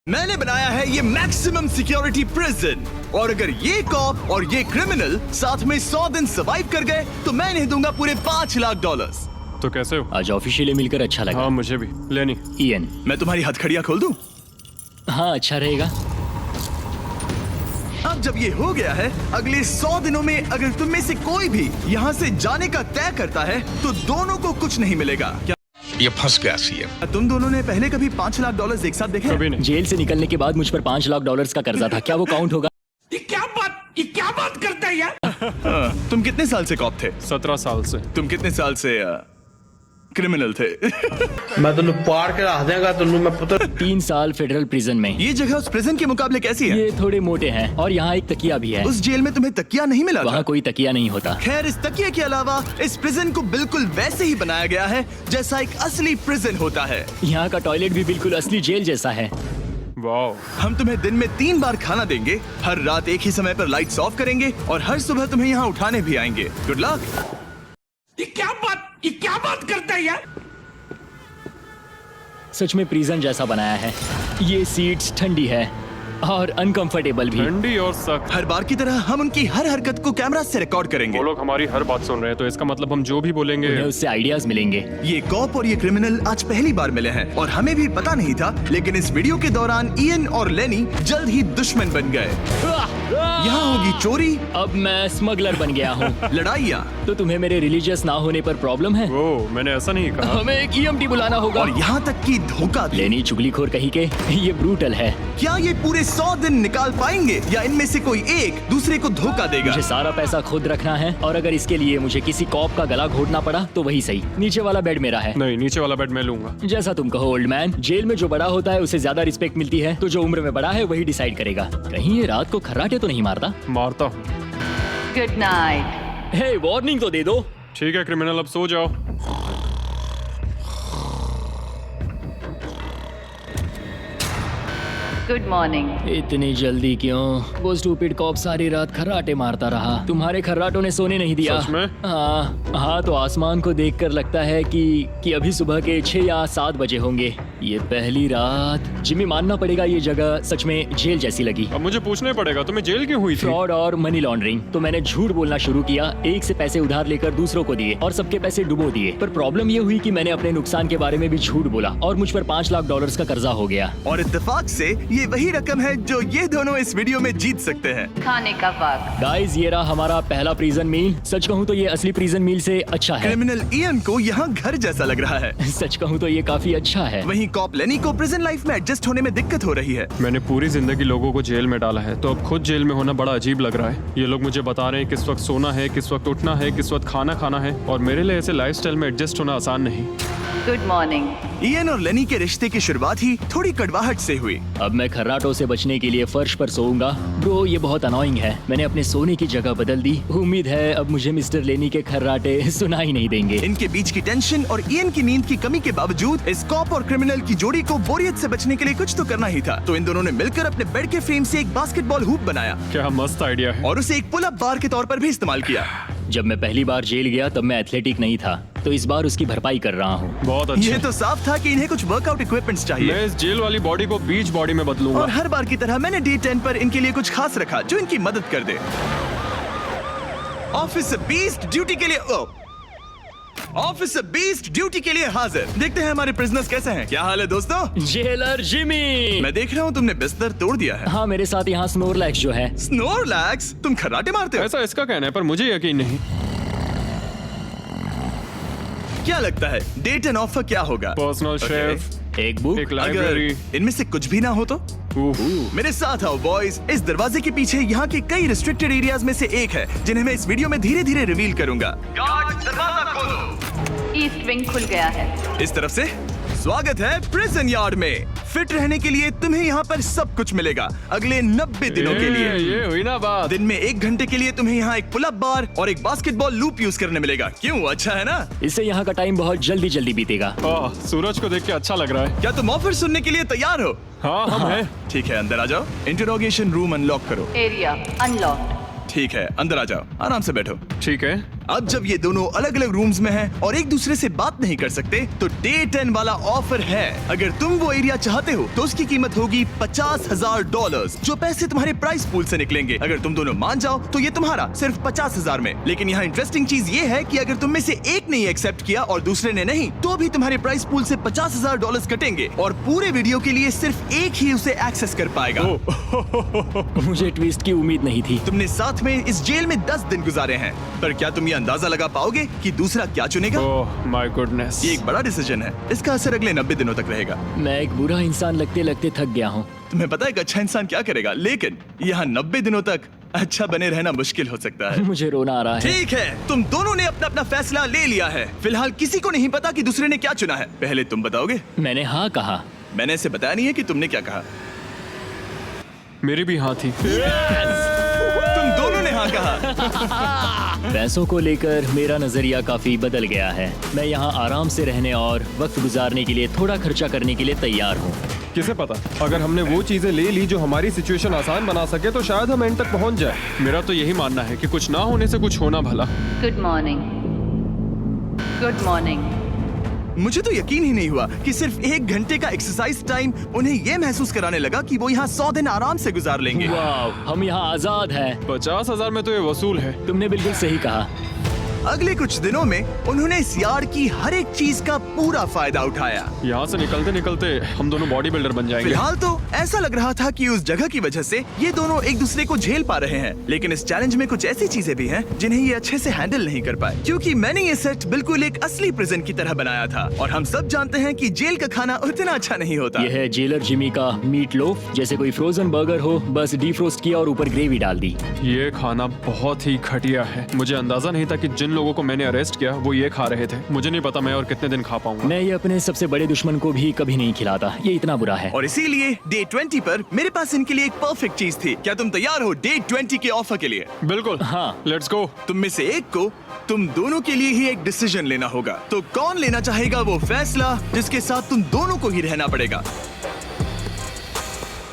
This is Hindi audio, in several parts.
मैंने बनाया है ये मैक्सिमम सिक्योरिटी प्रिजन, और अगर ये कॉप और ये क्रिमिनल साथ में 100 दिन सर्वाइव कर गए तो मैं इन्हें दूंगा पूरे $5 लाख। तो कैसे हो? आज ऑफिशियली मिलकर अच्छा लगा। हाँ मुझे भी। लेनी इयन, मैं तुम्हारी हथकड़ियां खोल दूं? हाँ अच्छा रहेगा। अब जब ये हो गया है, अगले 100 दिनों में अगर तुम में से कोई भी यहाँ से जाने का तय करता है तो दोनों को कुछ नहीं मिलेगा। क्या ये फंस गया सीएम। तुम दोनों ने पहले कभी $5 लाख एक साथ देखे? कभी नहीं। जेल से निकलने के बाद मुझ पर $5 लाख का कर्जा था, क्या वो काउंट होगा? ये क्या बात करता है यार? हाँ, तुम कितने साल से कॉप थे? 17 साल से। तुम कितने साल से क्रिमिनल थे? मैं तुम पार के रख देगा तुम मैं पुत्र। 3 साल फेडरल प्रिजन में। ये जगह उस प्रिजन के मुकाबले कैसी है? ये थोड़े मोटे हैं और यहाँ एक तकिया भी है। उस जेल में तुम्हें तकिया नहीं मिला था? वहाँ कोई तकिया नहीं होता। खैर, इस तकिए के अलावा इस प्रिजन को बिल्कुल वैसे ही बनाया गया है जैसा एक असली प्रिजन होता है। यहाँ का टॉयलेट भी बिल्कुल असली जेल जैसा है। वाओ। हम तुम्हें दिन में 3 बार खाना देंगे, हर रात एक ही समय पर लाइट्स ऑफ करेंगे और हर सुबह तुम्हें यहाँ उठाने भी आएंगे। Good luck. ये क्या बात करता है यार? सच में प्रिजन जैसा बनाया है। ये सीट्स ठंडी है और अनकंफर्टेबल भी। ठंडी और सख्त। हर बार की तरह हम उनकी हर हरकत को कैमरा से रिकॉर्ड करेंगे। वो लोग हमारी हर बात सुन रहे हैं, तो इसका मतलब हम जो भी बोलेंगे। उन्हें उससे आइडियाज मिलेंगे। ये कॉप और ये क्रिमिनल आज पहली बार मिले हैं और हमें भी पता नहीं था, लेकिन इस वीडियो के दौरान इयन और लेनी जल्द ही दुश्मन बन गए। यहाँ होगी चोरी, अब मैं स्मगलर बन गया हूँ। लड़ाइयाँ, तो तुम्हें मेरे रिलीजियस ना होने पर प्रॉब्लम है? वो मैंने ऐसा नहीं कहा। हमें एक EMT बुलाना होगा। और यहाँ तक कि धोखा भी। लेनी चुगलीखोर कहीं के, ये ब्रूटल है। क्या ये पूरे 100 दिन निकाल पाएंगे या इनमें से कोई एक दूसरे को धोखा देगा? मुझे सारा पैसा खुद रखना है और अगर इसके लिए मुझे किसी कॉप का गला घोटना पड़ा तो वही सही। नीचे वाला बेड मेरा है। नहीं, नीचे वाला बेड मैं लूंगा। जैसा तुम कहो ओल्ड मैन। जेल में जो बड़ा होता है उसे ज्यादा रिस्पेक्ट मिलती है, तो जो उम्र में बड़ा है वही डिसाइड करेगा। कहीं ये रात को खर्राटे तो नहीं मारता? मारता हूँ। Good night. हे, वार्निंग तो दे दो। ठीक है क्रिमिनल, अब सो जाओ। Good morning. इतनी जल्दी क्यों? वो स्टूपिड कॉप सारी रात खर्राटे मारता रहा। तुम्हारे खर्राटों ने सोने नहीं दिया। सच में? हाँ, तो आसमान को देखकर लगता है कि अभी सुबह के 6 या 7 बजे होंगे। ये पहली रात। जिम्मी, मानना पड़ेगा ये जगह सच में जेल जैसी लगी। अब मुझे पूछने पड़ेगा तुम्हें जेल क्यों हुई थी? फ्रॉड और मनी लॉन्ड्रिंग। तो मैंने झूठ बोलना शुरू किया, एक से पैसे उधार लेकर दूसरों को दिए और सबके पैसे डुबो दिए। पर प्रॉब्लम ये हुई कि मैंने अपने नुकसान के बारे में भी झूठ बोला और मुझ पर $5 लाख का कर्जा हो गया। और इत्तेफाक से ये वही रकम है जो ये दोनों इस वीडियो में जीत सकते हैं। खाने का वक्त। गाइस, ये रहा हमारा पहला प्रिजन मील। सच कहूँ तो ये असली प्रिजन मील से अच्छा है। क्रिमिनल इयन को यहाँ घर जैसा लग रहा है। सच कहूँ तो ये काफी अच्छा है। वहीं कॉप लेनी को प्रिजन लाइफ में एडजस्ट होने में दिक्कत हो रही है। मैंने पूरी जिंदगी लोगों को जेल में डाला है, तो अब खुद जेल में होना बड़ा अजीब लग रहा है। ये लोग मुझे बता रहे हैं किस वक्त सोना है, किस वक्त उठना है, किस वक्त खाना खाना है, और मेरे लिए ऐसे लाइफस्टाइल में एडजस्ट होना आसान नहीं। Good morning. इयन और लेनी के रिश्ते की शुरुआत ही थोड़ी कड़वाहट से हुई। अब मैं खर्राटों से बचने के लिए फर्श पर सोऊंगा। ब्रो, ये बहुत अनोइंग है। मैंने अपने सोने की जगह बदल दी। उम्मीद है अब मुझे मिस्टर लेनी के खर्राटे सुनाई नहीं देंगे। इनके बीच की टेंशन और इयन की नींद की कमी के बावजूद इस कॉप और क्रिमिनल की जोड़ी को बोरियत से बचने के लिए कुछ तो करना ही था। तो इन दोनों ने मिलकर अपने बेड के फ्रेम से एक बास्केटबॉल हूप बनाया क्या मस्त आइडिया है। और उसे एक पुल अप बार के तौर पर भी इस्तेमाल किया। जब मैं पहली बार जेल गया तब मैं एथलेटिक नहीं था, तो इस बार उसकी भरपाई कर रहा हूँ। बहुत अच्छा। ये तो साफ था कि इन्हें कुछ वर्कआउट इक्विपमेंट्स चाहिए। मैं इस जेल वाली बॉडी को बीच बॉडी में बदलूंगा। और हर बार की तरह मैंने डे 10 पर इनके लिए कुछ खास रखा जो इनकी मदद कर दे। ऑफिसर बीस्ट ड्यूटी के लिए ऑफिसर बीस्ट ड्यूटी के लिए हाजिर। देखते हैं हमारे प्रिजनर्स कैसे हैं। क्या हाल है दोस्तों? Jailer Jimmy. मैं देख रहा हूँ तुमने बिस्तर तोड़ दिया है। हाँ, मेरे साथ यहाँ स्नोरलैक्स जो है। स्नोरलैक्स? तुम खर्राटे मारते हो? ऐसा इसका कहना है, पर मुझे यकीन नहीं। क्या लगता है डे 10 ऑफर क्या होगा? पर्सनल शेफ, एक बुक। एक अगर लाइब्रेरी। इनमें से कुछ भी ना हो तो? मेरे साथ आओ बॉयज। इस दरवाजे के पीछे यहाँ के कई रिस्ट्रिक्टेड एरियाज में से एक है जिन्हें मैं इस वीडियो में धीरे धीरे रिवील करूंगा। गार्ड, दरवाजा खोलो। ईस्ट विंग खुल गया है। इस तरफ से स्वागत है प्रिजन यार्ड में। फिट रहने के लिए तुम्हें यहाँ पर सब कुछ मिलेगा अगले 90 दिनों के लिए। ये हुई ना बात। दिन में 1 घंटे के लिए तुम्हें यहाँ एक पुल अप बार और एक बास्केटबॉल लूप यूज करने मिलेगा। क्यों, अच्छा है ना? इससे यहाँ का टाइम बहुत जल्दी जल्दी बीतेगा। सूरज को देख के अच्छा लग रहा है। क्या तुम ऑफर सुनने के लिए तैयार हो? हाँ, हम हैं। ठीक है, अंदर आ जाओ। इंटरोगेशन रूम अनलॉक करो। Area unlocked. ठीक है, अंदर आ जाओ, आराम से बैठो। ठीक है। अब जब ये दोनों अलग अलग रूम्स में हैं और एक दूसरे से बात नहीं कर सकते, तो डे 10 वाला ऑफर है। अगर तुम वो एरिया चाहते हो तो उसकी कीमत होगी $50,000, जो पैसे तुम्हारे प्राइस पूल से निकलेंगे। अगर तुम दोनों मान जाओ तो ये तुम्हारा सिर्फ 50,000 में। लेकिन यहाँ इंटरेस्टिंग चीज ये है कि अगर तुम में से एक ने एक्सेप्ट किया और दूसरे ने नहीं, तो भी तुम्हारे प्राइस पूल से $50,000 कटेंगे और पूरे वीडियो के लिए सिर्फ एक ही उसे एक्सेस कर पाएगा। मुझे ट्विस्ट की उम्मीद नहीं थी। तुमने साथ में इस जेल में 10 दिन गुजारे हैं, पर क्या तुम ये अंदाजा लगा पाओगे कि दूसरा क्या चुनेगा? Oh my goodness. ये एक बड़ा डिसीजन है। इसका असर अगले 90 दिनों तक रहेगा। मैं एक बुरा इंसान लगते लगते थक गया हूँ। तुम्हें पता है एक अच्छा इंसान क्या करेगा, लेकिन यहाँ 90 दिनों तक अच्छा बने रहना मुश्किल हो सकता है। मुझे रोना आ रहा है। ठीक है, तुम दोनों ने अपना अपना फैसला ले लिया है। फिलहाल किसी को नहीं पता कि दूसरे ने क्या चुना है। पहले तुम बताओगे? मैंने हाँ कहा। मैंने इसे बताया नहीं है कि तुमने क्या कहा। मेरी भी हाँ थी। तुम दोनों ने हाँ कहा। पैसों को लेकर मेरा नजरिया काफी बदल गया है। मैं यहाँ आराम से रहने और वक्त गुजारने के लिए थोड़ा खर्चा करने के लिए तैयार हूँ। किसे पता, अगर हमने वो चीजें ले ली जो हमारी सिचुएशन आसान बना सके तो शायद हम एंड तक पहुंच जाए। मेरा तो यही मानना है कि कुछ ना होने से कुछ होना भला। Good morning. Good morning. मुझे तो यकीन ही नहीं हुआ कि सिर्फ 1 घंटे का एक्सरसाइज टाइम उन्हें ये महसूस कराने लगा कि वो यहाँ 100 दिन आराम से गुजार लेंगे। वाव, हम यहाँ आजाद हैं। 50,000 में तो ये वसूल है। तुमने बिल्कुल सही कहा। अगले कुछ दिनों में उन्होंने इस यार्ड की हर एक चीज का पूरा फायदा उठाया। यहाँ से निकलते निकलते हम दोनों बॉडी बिल्डर बन जाएंगे। फिलहाल तो ऐसा लग रहा था कि उस जगह की वजह से ये दोनों एक दूसरे को झेल पा रहे हैं, लेकिन इस चैलेंज में कुछ ऐसी चीजें भी हैं जिन्हें ये अच्छे से हैंडल नहीं कर पाए, क्योंकि मैंने ये सेट बिल्कुल एक असली प्रिजन की तरह बनाया था। और हम सब जानते हैं कि जेल का खाना उतना अच्छा नहीं होता। यह है जेलर जिमी का मीट लोफ, जैसे कोई फ्रोजन बर्गर हो, बस डीफ्रोस्ट किया और ऊपर ग्रेवी डाल दी। ये खाना बहुत ही घटिया है। मुझे अंदाजा नहीं था कि जिन लोगों को मैंने अरेस्ट किया वो ये खा रहे थे। मुझे नहीं पता मैं और कितने दिन खा पाऊंगा। मैं ये अपने सबसे बड़े दुश्मन को भी कभी नहीं खिलाता, ये इतना बुरा है। और इसीलिए डे 20 पर मेरे पास इनके लिए एक परफेक्ट चीज थी। क्या तुम तैयार हो डे 20 के ऑफर के लिए? बिल्कुल हाँ। Let's go. तुम में से एक को तुम दोनों के लिए ही एक डिसीजन लेना होगा। तो कौन लेना चाहेगा वो फैसला जिसके साथ तुम दोनों को ही रहना पड़ेगा?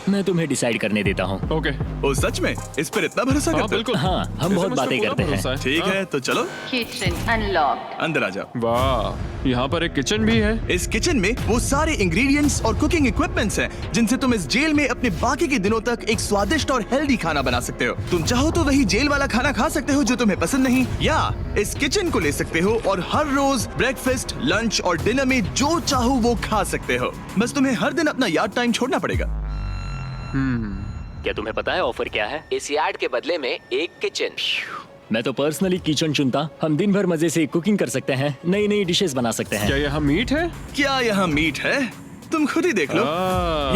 मैं तुम्हें डिसाइड करने देता हूँ। ओके। ओ सच में इस पर इतना भरोसा हाँ करते हो? बिल्कुल। हाँ, हम बहुत बातें करते हैं। ठीक है, तो चलो Kitchen unlocked. अंदर आ जाओ। वाह, यहाँ पर एक किचन भी है। इस किचन में वो सारे इंग्रेडिएंट्स और कुकिंग इक्विपमेंट्स हैं जिनसे तुम इस जेल में अपने बाकी के दिनों तक एक स्वादिष्ट और हेल्दी खाना बना सकते हो। तुम चाहो तो वही जेल वाला खाना खा सकते हो जो तुम्हें पसंद नहीं, या इस किचन को ले सकते हो और हर रोज ब्रेकफास्ट, लंच और डिनर में जो चाहो वो खा सकते हो। बस तुम्हें हर दिन अपना यार्ड टाइम छोड़ना पड़ेगा। क्या तुम्हें पता है ऑफर क्या है? इस यार्ड के बदले में एक किचन। मैं तो पर्सनली किचन चुनता। हम दिन भर मजे से कुकिंग कर सकते हैं, नई नई डिशेस बना सकते हैं। क्या यहाँ मीट है? क्या यहाँ मीट है? तुम खुद ही देख लो।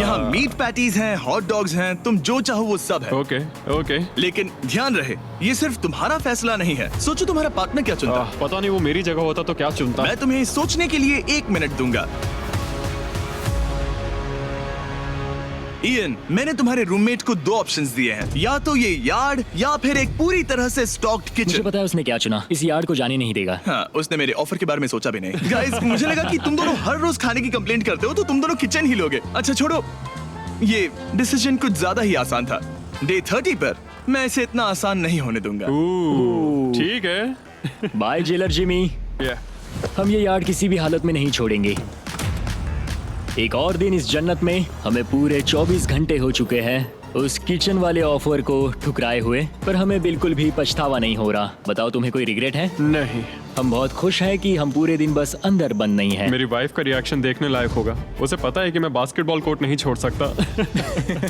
यहाँ मीट पैटीज हैं, हॉट डॉग्स हैं, तुम जो चाहो वो सब है। Okay okay. लेकिन ध्यान रहे, ये सिर्फ तुम्हारा फैसला नहीं है। सोचो तुम्हारा पार्टनर क्या चुनता। पता नहीं वो मेरी जगह होता तो क्या चुनता। मैं तुम्हें सोचने के लिए 1 मिनट दूंगा। इयन, मैंने तुम्हारे रूममेट को 2 ऑप्शंस दिए हैं, या तो ये यार्ड या फिर एक पूरी तरह से स्टॉक्ड मुझे किचन। पता है उसने क्या चुना। इस यार्ड को जाने नहीं देगा। हाँ, उसने मेरे ऑफर के बारे में सोचा भी नहीं। गाइस, मुझे लगा कि तुम दोनों हर रोज खाने की कंप्लेंट करते हो तो तुम दोनों किचन ही लोगे। अच्छा छोड़ो, ये डिसीजन कुछ ज्यादा ही आसान था। डे 30 पर मैं इसे इतना आसान नहीं होने दूंगा। ठीक है। Bye jailer Jimmy. हम ये यार्ड किसी भी हालत में नहीं छोड़ेंगे। एक और दिन इस जन्नत में। हमें पूरे 24 घंटे हो चुके हैं उस किचन वाले ऑफर को ठुकराए हुए, पर हमें बिल्कुल भी पछतावा नहीं हो रहा। बताओ, तुम्हें कोई रिग्रेट है? नहीं। हम बहुत खुश हैं कि हम पूरे दिन बस अंदर बंद नहीं हैं। मेरी वाइफ का रिएक्शन देखने लायक होगा। उसे पता है कि मैं बास्केटबॉल कोर्ट नहीं छोड़ सकता।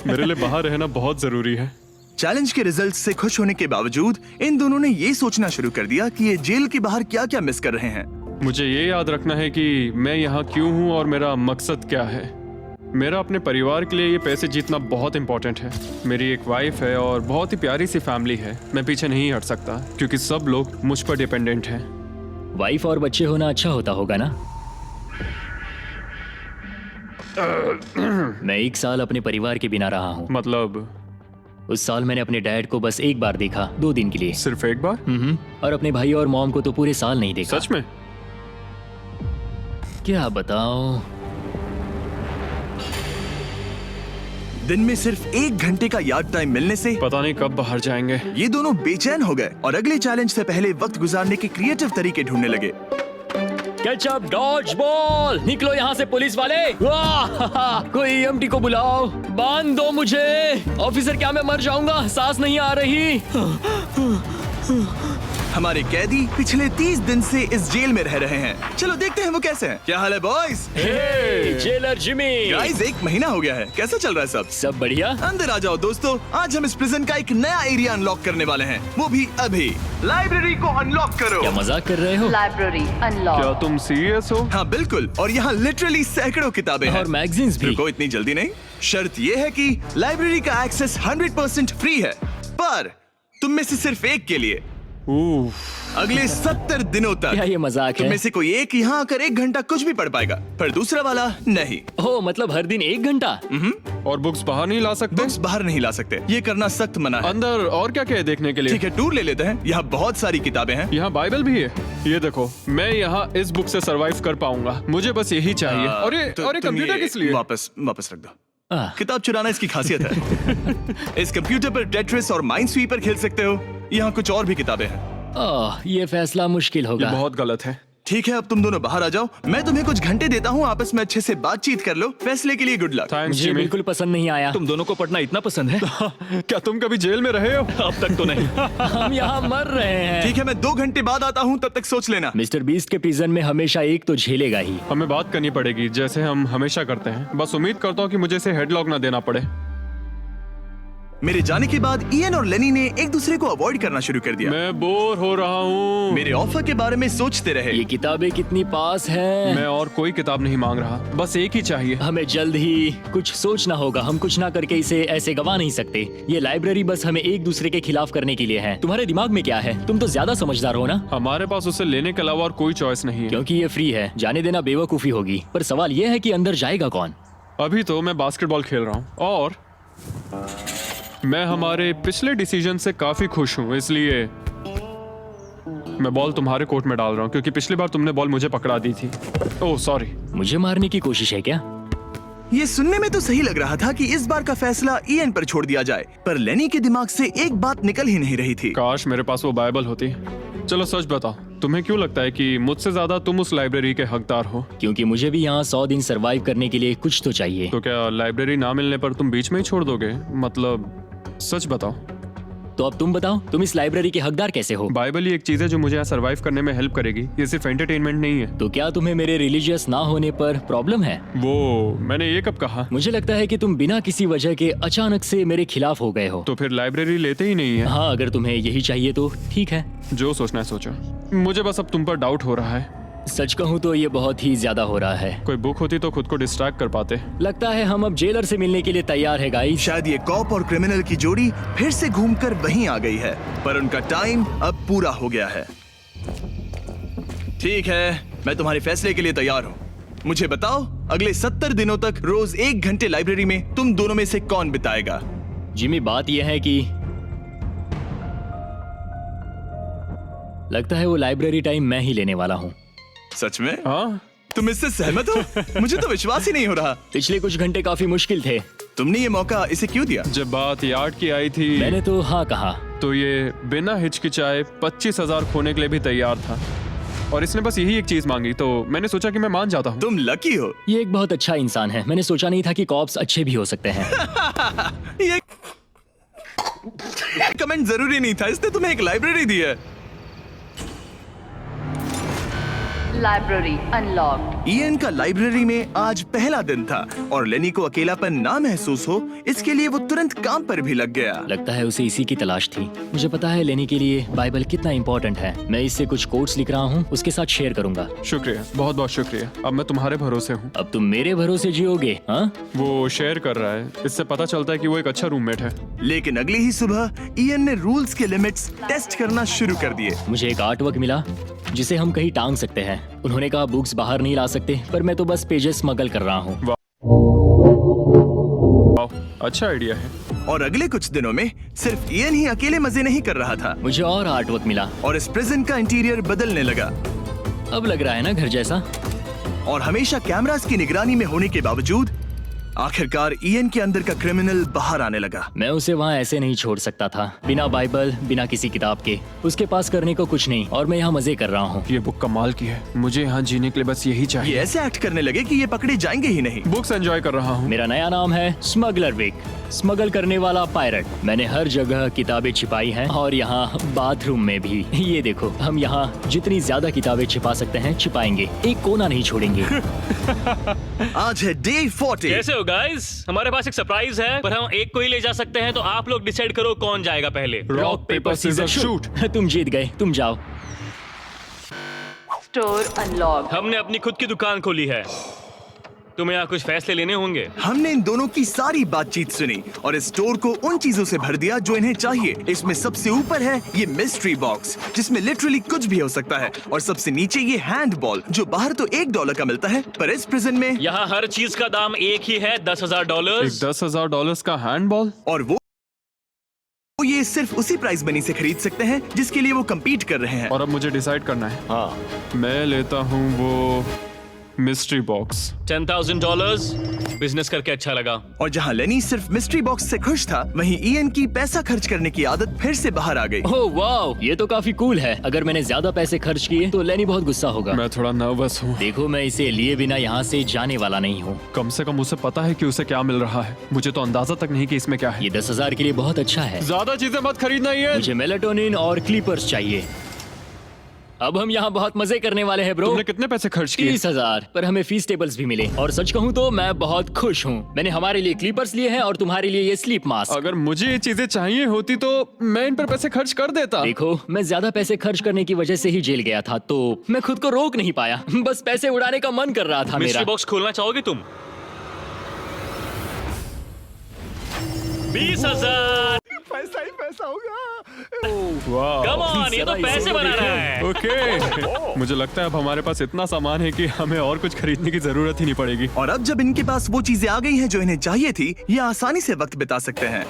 मेरे लिए बाहर रहना बहुत जरूरी है। चैलेंज के रिजल्ट से खुश होने के बावजूद इन दोनों ने ये सोचना शुरू कर दिया कि ये जेल के बाहर क्या क्या मिस कर रहे हैं। मुझे ये याद रखना है कि मैं यहाँ क्यों हूँ और मेरा मकसद क्या है। मेरा अपने परिवार के लिए ये पैसे जीतना बहुत इंपॉर्टेंट है। मेरी एक वाइफ है और बहुत ही प्यारी सी फैमिली है। मैं पीछे नहीं हट सकता क्योंकि सब लोग मुझ पर डिपेंडेंट हैं। वाइफ और बच्चे होना अच्छा होता होगा ना? मैं 1 साल अपने परिवार के बिना रहा हूँ। मतलब? उस साल मैंने अपने डैड को बस 1 बार देखा, 2 दिन के लिए। सिर्फ 1 बार? और अपने भाई और मॉम को तो पूरे साल नहीं देखा। सच में? क्या बताऊं? दिन में सिर्फ 1 घंटे का यार्ड टाइम मिलने से पता नहीं कब बाहर जाएंगे। ये दोनों बेचैन हो गए और अगले चैलेंज से पहले वक्त गुजारने के क्रिएटिव तरीके ढूंढने लगे। केचप डॉज बॉल, निकलो यहाँ से पुलिस वाले। वाह, कोई ईएमटी को बुलाओ, बांध दो मुझे। ऑफिसर क्या मैं मर जाऊंगा, सांस नहीं आ रही। हमारे कैदी पिछले 30 दिन से इस जेल में रह रहे हैं। चलो देखते हैं वो कैसे हैं। क्या हाल है बॉयज? हे, जेलर जिमी। गाइस 1 महीना हो गया है, कैसा चल रहा है सब? सब बढ़िया। अंदर आ जाओ दोस्तों, आज हम इस प्रिजन का एक नया एरिया अनलॉक करने वाले हैं, वो भी अभी। लाइब्रेरी को अनलॉक करो। क्या मजाक कर रहे हो? Library क्या unlocked. तुम सीरियस हो? हाँ बिल्कुल, और यहाँ लिटरली सैकड़ों किताबें हैं और मैगजीन्स भी। रुको, इतनी जल्दी नहीं। शर्त ये है कि लाइब्रेरी का एक्सेस 100% फ्री है, पर तुम में से सिर्फ एक के लिए अगले 70 दिनों तक। क्या ये मजाक तुम है? में से कोई एक यहाँ आकर 1 घंटा कुछ भी पढ़ पाएगा, पर दूसरा वाला नहीं। ओह, मतलब हर दिन 1 घंटा? और बुक्स बाहर नहीं ला सकते? बुक्स बाहर नहीं ला सकते, ये करना सख्त मना है। अंदर और क्या क्या है देखने के लिए? ठीक है, टूर ले लेते हैं। यहाँ बहुत सारी किताबें हैं। यहाँ बाइबल भी है। ये देखो, मैं यहाँ इस बुक से सरवाइव कर पाऊंगा, मुझे बस यही चाहिए। और ये तुम कंप्यूटर ये किस लिए? वापस रख दो। आह, किताब चुराना इसकी खासियत है। इस कंप्यूटर पर टेट्रिस और माइनस्वीपर खेल सकते हो। यहाँ कुछ और भी किताबें हैं। ओह, ये फैसला मुश्किल ये होगा। बहुत गलत है। ठीक है, अब तुम दोनों बाहर आ जाओ, मैं तुम्हें कुछ घंटे देता हूँ, आपस में अच्छे से बातचीत कर लो। फैसले के लिए गुड लक। थैंक्स मुझे जिमी। बिल्कुल पसंद नहीं आया। तुम दोनों को पढ़ना इतना पसंद है? क्या तुम कभी जेल में रहे हो? अब तक तो नहीं। हम यहाँ मर रहे हैं। ठीक है, मैं 2 घंटे बाद आता हूँ, तब तक सोच लेना। मिस्टर बीस्ट के प्रिजन में हमेशा एक तो झेलेगा ही। हमें बात करनी पड़ेगी, जैसे हम हमेशा करते हैं। बस उम्मीद करता हूँ कि मुझे इसे हेडलॉक ना देना पड़े। मेरे जाने के बाद इयन और लेनी ने एक दूसरे को अवॉइड करना शुरू कर दिया। मैं बोर हो रहा हूँ। मेरे ऑफर के बारे में सोचते रहे। ये किताबें कितनी पास हैं। मैं और कोई किताब नहीं मांग रहा, बस एक ही चाहिए। हमें जल्द ही कुछ सोचना होगा। हम कुछ ना करके इसे ऐसे गवा नहीं सकते। ये लाइब्रेरी बस हमें एक दूसरे के खिलाफ करने के लिए है। तुम्हारे दिमाग में क्या है? तुम तो ज्यादा समझदार हो ना। हमारे पास उसे लेने के अलावा और कोई चॉइस नहीं है। क्योंकि ये फ्री है, जाने देना बेवकूफी होगी। पर सवाल ये है कि अंदर जाएगा कौन? अभी तो मैं बास्केटबॉल खेल रहा हूँ और मैं हमारे पिछले डिसीजन से काफी खुश हूँ, इसलिए मैं बॉल तुम्हारे कोर्ट में डाल रहा हूँ, क्योंकि पिछली बार तुमने बॉल मुझे पकड़ा दी थी। Oh sorry. मुझे मारने की कोशिश है क्या? ये सुनने में तो सही लग रहा था कि इस बार का फैसला इयन पर छोड़ दिया जाए, पर लेनी के दिमाग से एक बात निकल ही नहीं रही थी। काश मेरे पास वो बाइबल होती। चलो सच बताओ, तुम्हें क्यों लगता है कि मुझसे ज्यादा तुम उस लाइब्रेरी के हकदार हो? क्योंकि मुझे भी यहाँ 100 दिन सरवाइव करने के लिए कुछ तो चाहिए। तो क्या लाइब्रेरी ना मिलने पर तुम बीच में ही छोड़ दोगे? मतलब सच बताओ। तो अब तुम बताओ, तुम इस लाइब्रेरी के हकदार कैसे हो? बाइबल ही एक चीज है जो मुझे यहाँ सरवाइव करने में हेल्प करेगी, ये सिर्फ एंटरटेनमेंट नहीं है। तो क्या तुम्हें मेरे रिलीजियस ना होने पर प्रॉब्लम है? वो मैंने ये कब कहा? मुझे लगता है कि तुम बिना किसी वजह के अचानक से मेरे खिलाफ हो गए हो। तो फिर लाइब्रेरी लेते ही नहीं है। हाँ, अगर तुम्हें यही चाहिए तो ठीक है। जो सोचना है सोचो, मुझे बस अब तुम पर डाउट हो रहा है। सच कहूँ तो ये बहुत ही ज्यादा हो रहा है। कोई बुक होती तो खुद को डिस्ट्रैक्ट कर पाते। लगता है हम अब जेलर से मिलने के लिए तैयार है गाइस। शायद ये कॉप और क्रिमिनल की जोड़ी फिर से घूमकर वहीं आ गई है, पर उनका टाइम अब पूरा हो गया है। ठीक है, मैं तुम्हारे फैसले के लिए तैयार हूँ। मुझे बताओ, अगले 70 दिनों तक रोज 1 घंटे लाइब्रेरी में तुम दोनों में से कौन बिताएगा? जिमी, बात यह है कि लगता है वो लाइब्रेरी टाइम मैं ही लेने वाला हूँ। सच में? हाँ, तुम इससे सहमत हो? मुझे तो विश्वास ही नहीं हो रहा। पिछले कुछ घंटे काफी मुश्किल थे। तुमने ये मौका इसे क्यों दिया? जब बात यार्ड की आई थी मैंने तो हाँ कहा। तो ये बिना हिचकिचाए 25,000 खोने के लिए भी तैयार था, और इसने बस यही एक चीज मांगी, तो मैंने सोचा कि मैं मान जाता हूँ। तुम लकी हो। ये एक बहुत अच्छा इंसान है। मैंने सोचा नहीं था कि कॉप्स अच्छे भी हो सकते हैं। ये कमेंट जरूरी नहीं था, इसने तुम्हें एक लाइब्रेरी दी है। Library unlocked. इयन का लाइब्रेरी में आज पहला दिन था और लेनी को अकेलापन ना महसूस हो, इसके लिए वो तुरंत काम पर भी लग गया। लगता है उसे इसी की तलाश थी। मुझे पता है लेनी के लिए बाइबल कितना इम्पोर्टेंट है। मैं इससे कुछ कोट्स लिख रहा हूँ, उसके साथ शेयर करूंगा। शुक्रिया, बहुत बहुत शुक्रिया। अब मैं तुम्हारे भरोसे हूँ। अब तुम मेरे भरोसे जियोगे? हाँ, वो शेयर कर रहा है, इससे पता चलता है कि वो एक अच्छा रूममेट है। लेकिन अगली ही सुबह इयन ने रूल्स के लिमिट्स टेस्ट करना शुरू कर दिए। मुझे एक आर्ट वर्क मिला जिसे हम कहीं टांग सकते हैं। उन्होंने कहा बुक्स बाहर नहीं ला सकते, पर मैं तो बस पेजेस स्मगल कर रहा हूँ। अच्छा आइडिया है। और अगले कुछ दिनों में सिर्फ इयन ही अकेले मजे नहीं कर रहा था, मुझे और आर्ट वर्क मिला और इस प्रिजन का इंटीरियर बदलने लगा। अब लग रहा है ना घर जैसा। और हमेशा कैमरास की निगरानी में होने के बावजूद आखिरकार ईएन के अंदर का क्रिमिनल बाहर आने लगा। मैं उसे वहाँ ऐसे नहीं छोड़ सकता था, बिना बाइबल, बिना किसी किताब के। उसके पास करने को कुछ नहीं, और मैं यहाँ मजे कर रहा हूँ। ये बुक कमाल की है। मुझे यहाँ जीने के लिए बस यही ये चाहिए। ऐसे एक्ट करने लगे कि ये पकड़े जाएंगे ही नहीं। बुक्स एंजॉय कर रहा हूँ। मेरा नया नाम है स्मगलर विक, स्मगल करने वाला पायरट। मैंने हर जगह किताबें छिपाई हैं, और यहाँ बाथरूम में भी। ये देखो, हम यहाँ जितनी ज्यादा किताबें छिपा सकते हैं छिपाएंगे, एक कोना नहीं छोड़ेंगे। आज है डे 40। कैसे हो गाइस? हमारे पास एक सरप्राइज है, पर हम एक को ही ले जा सकते हैं, तो आप लोग डिसाइड करो कौन जाएगा पहले। Rock paper scissor shoot. तुम जीत गए, तुम जाओ। Store unlocked. हमने अपनी खुद की दुकान खोली है, तुम्हें यहाँ कुछ फैसले लेने होंगे। हमने इन दोनों की सारी बातचीत सुनी और इस स्टोर को उन चीजों से भर दिया जो इन्हें चाहिए। इसमें सबसे ऊपर है ये मिस्ट्री बॉक्स, जिसमें लिटरली कुछ भी हो सकता है, और सबसे नीचे ये हैंड बॉल, जो बाहर तो $1 का मिलता है, पर इस प्रिजन में यहाँ हर चीज का दाम एक ही है, $10,000। एक $10,000 का हैंडबॉल। और वो ये सिर्फ उसी प्राइस मनी से खरीद सकते हैं जिसके लिए वो कम्पीट कर रहे हैं। और अब मुझे डिसाइड करना है। हाँ, मैं लेता हूँ वो मिस्ट्री बॉक्स। $10,000। बिजनेस करके अच्छा लगा। और जहाँ लेनी सिर्फ मिस्ट्री बॉक्स से खुश था, वहीं ईएन की पैसा खर्च करने की आदत फिर से बाहर आ गई। ओह वाओ, ये तो काफी कूल है। अगर मैंने ज्यादा पैसे खर्च किए तो लेनी बहुत गुस्सा होगा। मैं थोड़ा नर्वस हूँ। देखो, मैं इसे लिए बिना यहाँ से जाने वाला नहीं हूँ। कम से कम उसे पता है कि उसे क्या मिल रहा है। मुझे तो अंदाजा तक नहीं कि इसमें क्या है। ये 10,000 के लिए बहुत अच्छा है। ज्यादा चीजें मत खरीदना ये। मुझे मेलाटोनिन और क्लीपर्स चाहिए। अब हम यहाँ बहुत मजे करने वाले हैं ब्रो। तुमने कितने पैसे खर्च किए? 30,000, पर हमें फीस टेबल्स भी मिले। और सच कहूँ तो मैं बहुत खुश हूँ। मैंने हमारे लिए क्लीपर्स लिए हैं और तुम्हारे लिए ये स्लीप मास्क। अगर मुझे ये चीजें चाहिए होती तो मैं इन पर पैसे खर्च कर देता। देखो, मैं ज्यादा पैसे खर्च करने की वजह से ही जेल गया था, तो मैं खुद को रोक नहीं पाया। बस पैसे उड़ाने का मन कर रहा था मिस्ट्री मेरा। बॉक्स खोलना चाहोगे तुम? 20,000। पैसा ही पैसा होगा। वाह। कम ऑन, ये तो पैसे बना रहा है। ओके। मुझे लगता है अब हमारे पास इतना सामान है कि हमें और कुछ खरीदने की जरूरत ही नहीं पड़ेगी। और अब जब इनके पास वो चीजें आ गई हैं जो इन्हें चाहिए थी, ये आसानी से वक्त बिता सकते हैं।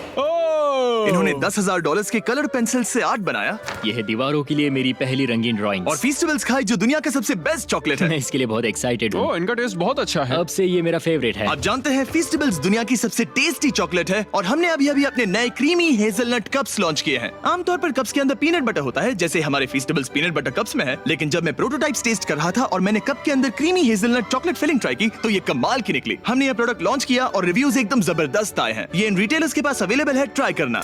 इन्होंने $10,000 के कलर पेंसिल से आर्ट बनाया यह है दीवारों के लिए मेरी पहली रंगीन ड्राइंग। और फेस्टिवल्स खाई जो दुनिया का सबसे बेस्ट चॉकलेट मैं है। इसके लिए बहुत एक्साइटेड हूँ। ओह, इनका टेस्ट बहुत अच्छा है। अब से ये मेरा फेवरेट है। आप जानते हैं फेस्टिवल्स दुनिया की सबसे टेस्टी चॉकलेट है, और हमने अभी अभी अपने नए क्रीमी हेजलनट कप्स लॉन्च किए हैं। आमतौर पर कप्स के अंदर पीनट बटर होता है, जैसे हमारे फेस्टिवल्स पीनट बटर कप्स में है, लेकिन जब मैं प्रोटोटाइप्स टेस्ट कर रहा था और मैंने कप के अंदर creamy hazelnut chocolate filling try की, तो ये कमाल की निकली। हमने ये प्रोडक्ट लॉन्च किया और रिव्यूज एकदम जबरदस्त आए हैं। ये इन रिटेलर्स के पास अवेलेबल है, ट्राई करना।